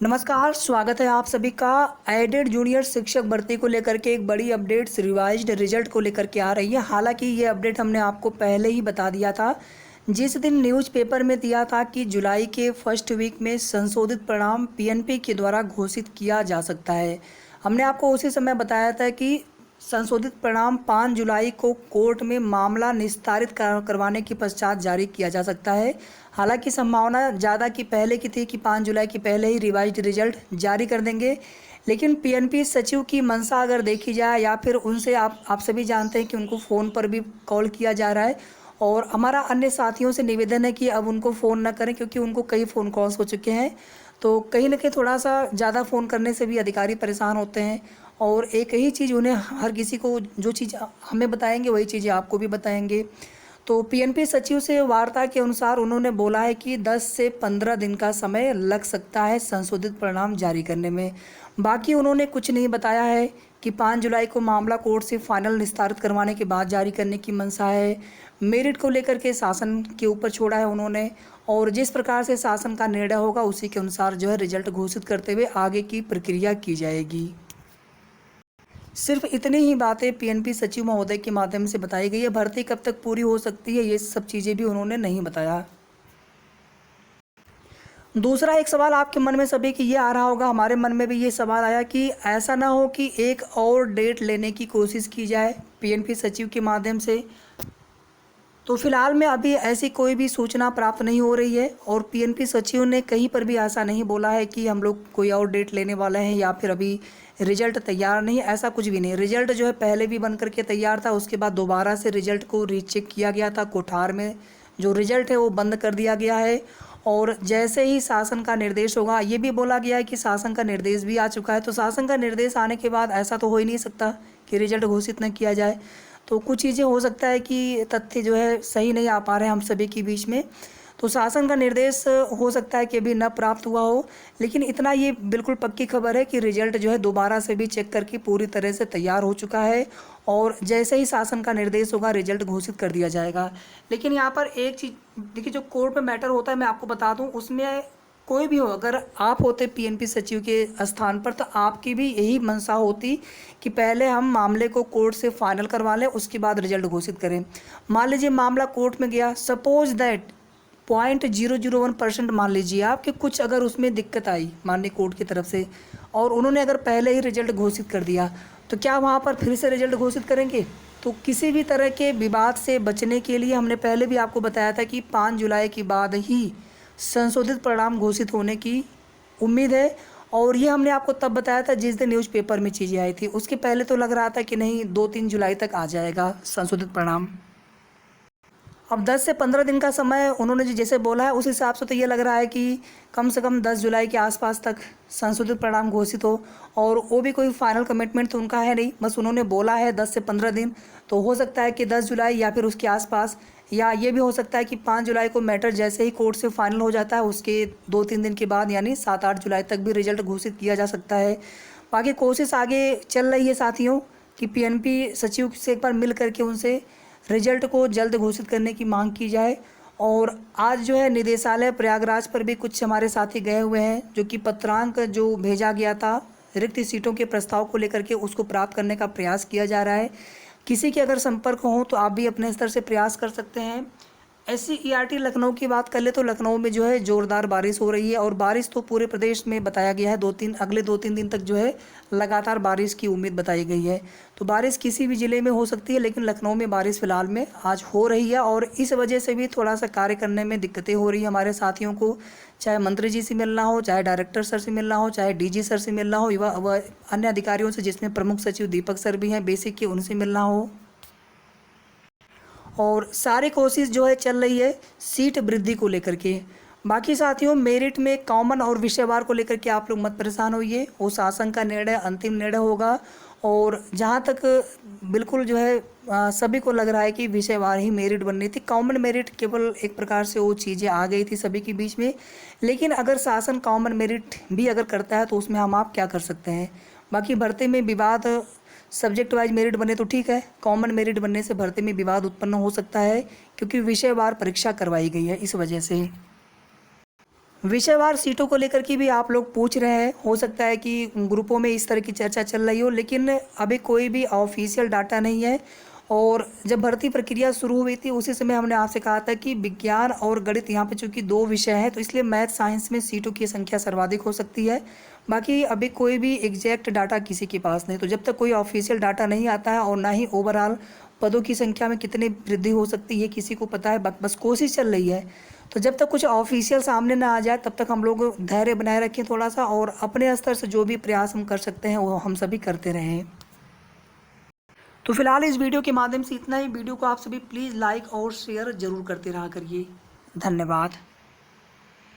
नमस्कार, स्वागत है आप सभी का। एडेड जूनियर शिक्षक भर्ती को लेकर के एक बड़ी अपडेट रिवाइज्ड रिजल्ट को लेकर के आ रही है। हालांकि ये अपडेट हमने आपको पहले ही बता दिया था, जिस दिन न्यूज़पेपर में दिया था कि जुलाई के फर्स्ट वीक में संशोधित परिणाम पीएनपी के द्वारा घोषित किया जा सकता है। हमने आपको उसी समय बताया था कि संशोधित परिणाम 5 जुलाई को कोर्ट में मामला निस्तारित करवाने के पश्चात जारी किया जा सकता है। हालांकि संभावना ज़्यादा की पहले की थी कि 5 जुलाई के पहले ही रिवाइज्ड रिजल्ट जारी कर देंगे, लेकिन पीएनपी सचिव की मंशा अगर देखी जाए या फिर उनसे आप सभी जानते हैं कि उनको फ़ोन पर भी कॉल किया जा रहा है और हमारा अन्य साथियों से निवेदन है कि अब उनको फ़ोन न करें, क्योंकि उनको कई फ़ोन कॉल्स हो चुके हैं। तो कहीं न कहीं थोड़ा सा ज़्यादा फ़ोन करने से भी अधिकारी परेशान होते हैं और एक ही चीज़ उन्हें हर किसी को जो चीज़ हमें बताएंगे वही चीज़ें आपको भी बताएंगे। तो पीएनपी सचिव से वार्ता के अनुसार उन्होंने बोला है कि 10 से 15 दिन का समय लग सकता है संशोधित परिणाम जारी करने में। बाकी उन्होंने कुछ नहीं बताया है कि 5 जुलाई को मामला कोर्ट से फाइनल निस्तारित करवाने के बाद जारी करने की मंशा है। मेरिट को लेकर के शासन के ऊपर छोड़ा है उन्होंने, और जिस प्रकार से शासन का निर्णय होगा उसी के अनुसार जो है रिजल्ट घोषित करते हुए आगे की प्रक्रिया की जाएगी। सिर्फ इतनी ही बातें पीएनपी सचिव महोदय के माध्यम से बताई गई है। भर्ती कब तक पूरी हो सकती है, ये सब चीज़ें भी उन्होंने नहीं बताया। दूसरा एक सवाल आपके मन में सभी की ये आ रहा होगा, हमारे मन में भी ये सवाल आया कि ऐसा ना हो कि एक और डेट लेने की कोशिश की जाए पीएनपी सचिव के माध्यम से। तो फिलहाल में अभी ऐसी कोई भी सूचना प्राप्त नहीं हो रही है और पीएनपी सचिव ने कहीं पर भी ऐसा नहीं बोला है कि हम लोग कोई और डेट लेने वाले हैं या फिर अभी रिजल्ट तैयार नहीं, ऐसा कुछ भी नहीं। रिजल्ट जो है पहले भी बन करके तैयार था, उसके बाद दोबारा से रिजल्ट को रीचेक किया गया था। कोठार में जो रिजल्ट है वो बंद कर दिया गया है और जैसे ही शासन का निर्देश होगा, ये भी बोला गया है कि शासन का निर्देश भी आ चुका है। तो शासन का निर्देश आने के बाद ऐसा तो हो ही नहीं सकता कि रिजल्ट घोषित न किया जाए। तो कुछ चीज़ें हो सकता है कि तथ्य जो है सही नहीं आ पा रहे हैं हम सभी के बीच में। तो शासन का निर्देश हो सकता है कि अभी न प्राप्त हुआ हो, लेकिन इतना ये बिल्कुल पक्की खबर है कि रिजल्ट जो है दोबारा से भी चेक करके पूरी तरह से तैयार हो चुका है और जैसे ही शासन का निर्देश होगा रिजल्ट घोषित कर दिया जाएगा। लेकिन यहाँ पर एक चीज़ देखिए, जो कोर्ट में मैटर होता है मैं आपको बता दूँ, उसमें कोई भी हो, अगर आप होते पीएनपी सचिव के स्थान पर तो आपकी भी यही मंशा होती कि पहले हम मामले को कोर्ट से फाइनल करवा लें, उसके बाद रिजल्ट घोषित करें। मान लीजिए मामला कोर्ट में गया, सपोज दैट 0.001% मान लीजिए आप कि कुछ अगर उसमें दिक्कत आई माननीय कोर्ट की तरफ से और उन्होंने अगर पहले ही रिजल्ट घोषित कर दिया, तो क्या वहाँ पर फिर से रिजल्ट घोषित करेंगे? तो किसी भी तरह के विवाद से बचने के लिए हमने पहले भी आपको बताया था कि 5 जुलाई के बाद ही संशोधित परिणाम घोषित होने की उम्मीद है। और ये हमने आपको तब बताया था जिस दिन न्यूज़पेपर में चीज़ें आई थी। उसके पहले तो लग रहा था कि नहीं, 2-3 जुलाई तक आ जाएगा संशोधित परिणाम। अब 10 से 15 दिन का समय उन्होंने जैसे बोला है, उस हिसाब से तो ये लग रहा है कि कम से कम 10 जुलाई के आसपास तक संशोधित परिणाम घोषित हो। और वो भी कोई फाइनल कमिटमेंट तो उनका है नहीं, बस उन्होंने बोला है 10 से 15 दिन। तो हो सकता है कि 10 जुलाई या फिर उसके आसपास, या ये भी हो सकता है कि 5 जुलाई को मैटर जैसे ही कोर्ट से फाइनल हो जाता है उसके 2-3 दिन के बाद यानी 7-8 जुलाई तक भी रिजल्ट घोषित किया जा सकता है। बाकी कोशिश आगे चल रही है साथियों कि पीएनपी सचिव से एक बार मिल करके उनसे रिजल्ट को जल्द घोषित करने की मांग की जाए। और आज जो है निदेशालय प्रयागराज पर भी कुछ हमारे साथी गए हुए हैं, जो कि पत्रांक जो भेजा गया था रिक्त सीटों के प्रस्ताव को लेकर के उसको प्राप्त करने का प्रयास किया जा रहा है। किसी के अगर संपर्क हो तो आप भी अपने स्तर से प्रयास कर सकते हैं। SCERT लखनऊ की बात कर ले तो लखनऊ में जो है ज़ोरदार बारिश हो रही है और बारिश तो पूरे प्रदेश में बताया गया है। अगले 2-3 दिन तक जो है लगातार बारिश की उम्मीद बताई गई है। तो बारिश किसी भी ज़िले में हो सकती है, लेकिन लखनऊ में बारिश फ़िलहाल में आज हो रही है और इस वजह से भी थोड़ा सा कार्य करने में दिक्कतें हो रही है हमारे साथियों को। चाहे मंत्री जी से मिलना हो, चाहे डायरेक्टर सर से मिलना हो, चाहे DG सर से मिलना हो, व अन्य अधिकारियों से जिसमें प्रमुख सचिव दीपक सर भी हैं बेसिक के, उनसे मिलना हो। और सारी कोशिश जो है चल रही है सीट वृद्धि को लेकर के। बाकी साथियों, मेरिट में कॉमन और विषयवार को लेकर के आप लोग मत परेशान होइए, वो शासन का निर्णय अंतिम निर्णय होगा। और जहाँ तक बिल्कुल जो है सभी को लग रहा है कि विषयवार ही मेरिट बननी थी, कॉमन मेरिट केवल एक प्रकार से वो चीज़ें आ गई थी सभी के बीच में। लेकिन अगर शासन कॉमन मेरिट भी अगर करता है तो उसमें हम आप क्या कर सकते हैं। बाकी भर्ती में विवाद सब्जेक्ट वाइज मेरिट बने तो ठीक है, कॉमन मेरिट बनने से भर्ती में विवाद उत्पन्न हो सकता है क्योंकि विषयवार परीक्षा करवाई गई है इस वजह से। विषयवार सीटों को लेकर के भी आप लोग पूछ रहे हैं, हो सकता है कि ग्रुपों में इस तरह की चर्चा चल रही हो, लेकिन अभी कोई भी ऑफिशियल डाटा नहीं है। और जब भर्ती प्रक्रिया शुरू हुई थी उसी समय हमने आपसे कहा था कि विज्ञान और गणित यहाँ पे चूँकि 2 विषय हैं, तो इसलिए मैथ साइंस में सीटों की संख्या सर्वाधिक हो सकती है। बाकी अभी कोई भी एग्जैक्ट डाटा किसी के पास नहीं, तो जब तक कोई ऑफिशियल डाटा नहीं आता है और ना ही ओवरऑल पदों की संख्या में कितनी वृद्धि हो सकती है किसी को पता है, बस कोशिश चल रही है। तो जब तक कुछ ऑफिशियल सामने ना आ जाए तब तक हम लोग धैर्य बनाए रखें थोड़ा सा, और अपने स्तर से जो भी प्रयास हम कर सकते हैं वो हम सभी करते रहें। तो फिलहाल इस वीडियो के माध्यम से इतना ही। वीडियो को आप सभी प्लीज़ लाइक और शेयर ज़रूर करते रहा करिए। धन्यवाद।